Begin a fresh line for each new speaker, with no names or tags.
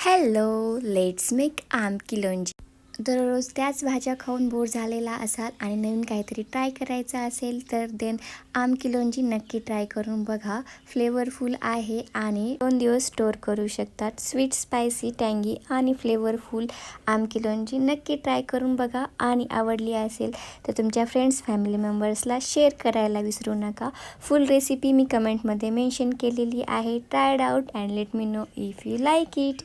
Hello, let's make आमकी लोणची. दररोज त्याच भाज्या खाऊन बोर झालेला असाल आणि नवीन काहीतरी ट्राय करायचं असेल तर देन आमकी लोणची नक्की ट्राय करून बघा. फ्लेवरफुल आहे आणि 2 दिवस स्टोअर करू शकतात. स्वीट, स्पायसी, टँगी आणि फ्लेवरफुल आमकी लोणची नक्की ट्राय करून बघा आणि आवडली असेल तर तुमच्या फ्रेंड्स, फॅमिली मेंबर्सला शेअर करायला विसरू नका. फुल रेसिपी मी कमेंटमध्ये मेन्शन केलेली आहे. Try it out and let me know if you like it.